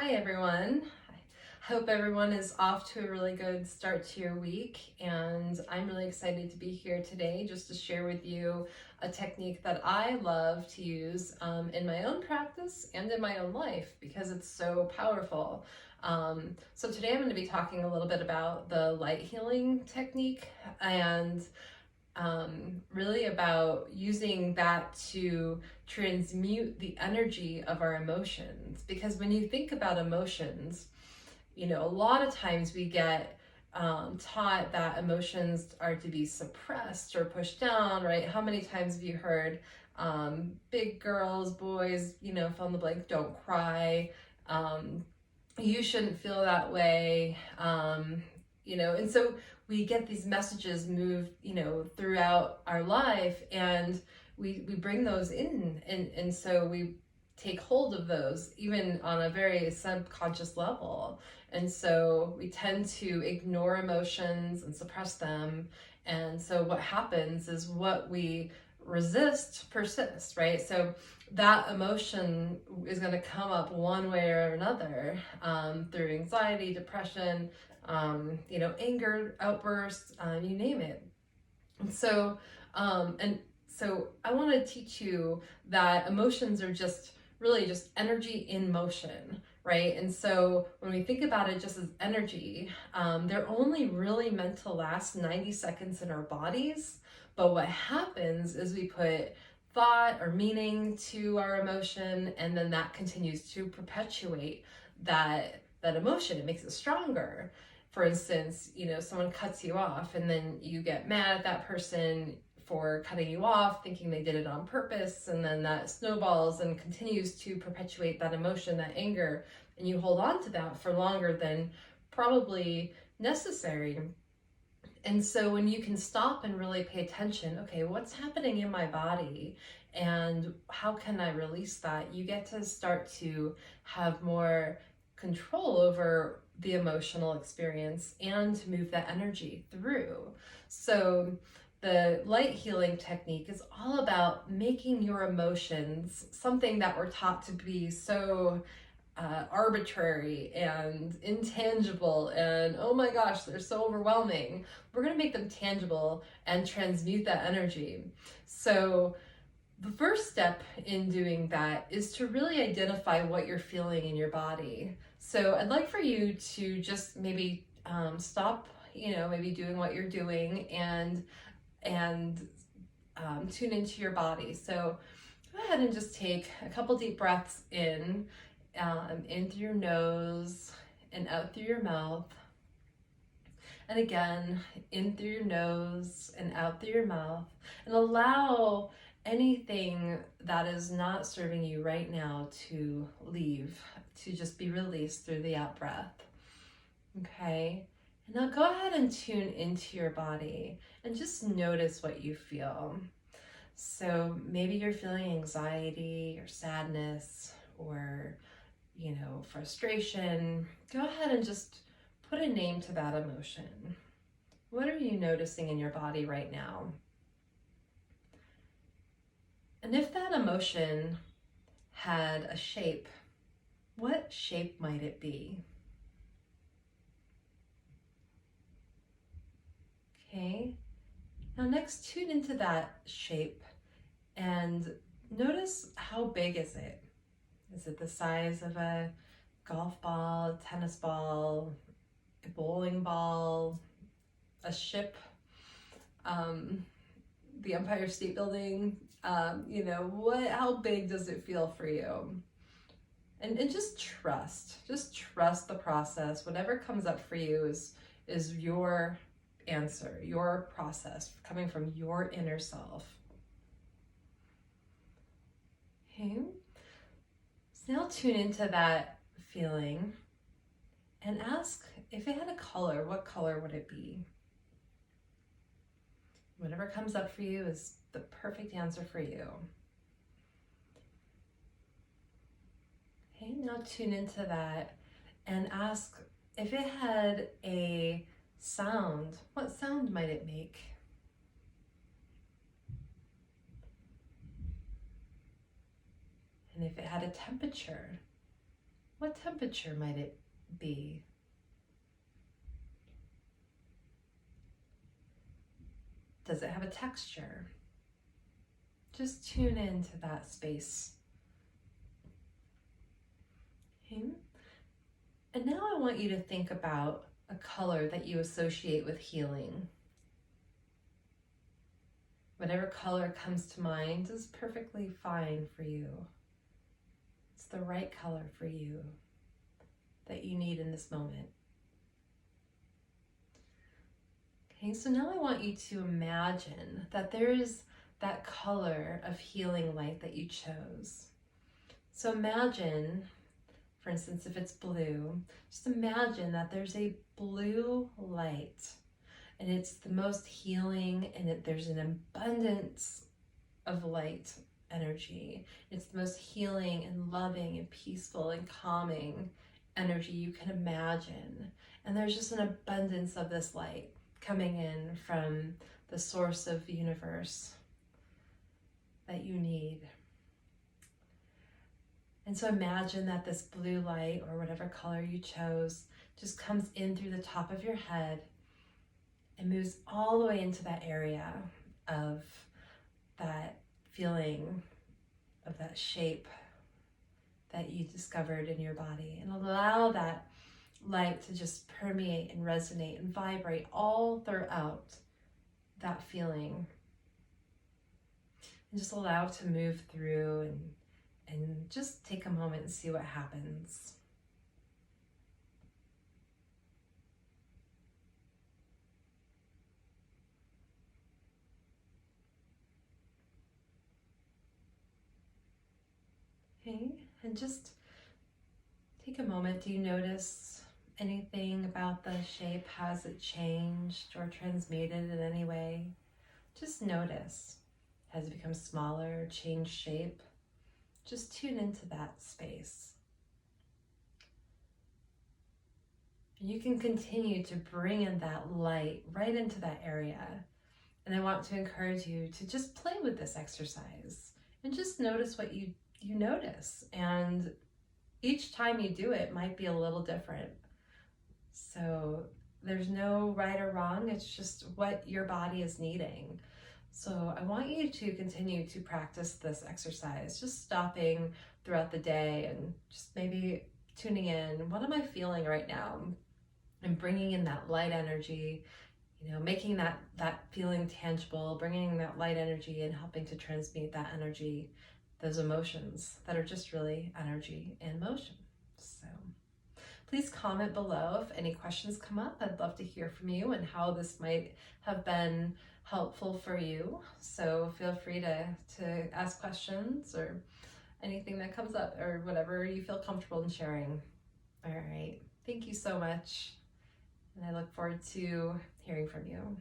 Hi everyone. I hope everyone is off to a really good start to your week, and I'm really excited to be here today just to share with you a technique that I love to use in my own practice and in my own life because it's so powerful. So today I'm going to be talking a little bit about the light healing technique and really about using that to transmute the energy of our emotions. Because when you think about emotions, a lot of times we get taught that emotions are to be suppressed or pushed down, right? How many times have you heard big girls, boys, fill in the blank, don't cry. You shouldn't feel that way. And so we get these messages moved, throughout our life, and we bring those in, and so we take hold of those even on a very subconscious level. And so we tend to ignore emotions and suppress them. And so what happens is what we resist persists, right? So that emotion is going to come up one way or another through anxiety, depression, anger outbursts, you name it. And so I want to teach you that emotions are just really just energy in motion, right? And so when we think about it just as energy, they're only really meant to last 90 seconds in our bodies. But what happens is we put thought or meaning to our emotion, and then that continues to perpetuate that emotion. It makes it stronger. For instance, someone cuts you off and then you get mad at that person for cutting you off, thinking they did it on purpose, and then that snowballs and continues to perpetuate that emotion, that anger, and you hold on to that for longer than probably necessary. And so when you can stop and really pay attention, okay, what's happening in my body and how can I release that? You get to start to have more control over the emotional experience and to move that energy through. So the light healing technique is all about making your emotions something that we're taught to be so arbitrary and intangible and oh my gosh, they're so overwhelming. We're going to make them tangible and transmute that energy. So the first step in doing that is to really identify what you're feeling in your body. So I'd like for you to just maybe stop, maybe doing what you're doing and tune into your body. So go ahead and just take a couple deep breaths in through your nose and out through your mouth. And again, in through your nose and out through your mouth. And allow anything that is not serving you right now to leave, to just be released through the out breath. Okay? And now go ahead and tune into your body and just notice what you feel. So maybe you're feeling anxiety or sadness or frustration. Go ahead and just put a name to that emotion. What are you noticing in your body right now? And if that emotion had a shape, what shape might it be? Okay. Now next, tune into that shape and notice how big is it? Is it the size of a golf ball, a tennis ball, a bowling ball, a ship, the Empire State Building? How big does it feel for you? And just trust the process. Whatever comes up for you is your answer, your process coming from your inner self. Okay. So now tune into that feeling and ask if it had a color, what color would it be? Whatever comes up for you is the perfect answer for you. Okay, now tune into that and ask if it had a sound, what sound might it make? And if it had a temperature, What temperature might it be? Does it have a texture? Just tune into that space. Okay. And now I want you to think about a color that you associate with healing. Whatever color comes to mind is perfectly fine for you. It's the right color for you that you need in this moment. Okay, so now I want you to imagine that there is that color of healing light that you chose. So imagine, for instance, if it's blue, just imagine that there's a blue light and it's the most healing, and there's an abundance of light energy. It's the most healing and loving and peaceful and calming energy you can imagine. And there's just an abundance of this light coming in from the source of the universe that you need. And so imagine that this blue light, or whatever color you chose, just comes in through the top of your head and moves all the way into that area of that feeling, of that shape that you discovered in your body, and allow that light to just permeate and resonate and vibrate all throughout that feeling, and just allow it to move through, and just take a moment and see what happens. Okay, and just take a moment. Do you notice anything about the shape? Has it changed or transmuted in any way? Just notice. Has it become smaller, changed shape? Just tune into that space. And you can continue to bring in that light right into that area. And I want to encourage you to just play with this exercise and just notice what you notice. And each time you do it might be a little different. So there's no right or wrong. It's just what your body is needing. So I want you to continue to practice this exercise, just stopping throughout the day and just maybe tuning in. What am I feeling right now? And bringing in that light energy, making that feeling tangible, bringing that light energy and helping to transmute that energy, those emotions that are just really energy and motion. So please comment below if any questions come up. I'd love to hear from you and how this might have been helpful for you. So feel free to ask questions or anything that comes up, or whatever you feel comfortable in sharing. All right. Thank you so much. And I look forward to hearing from you.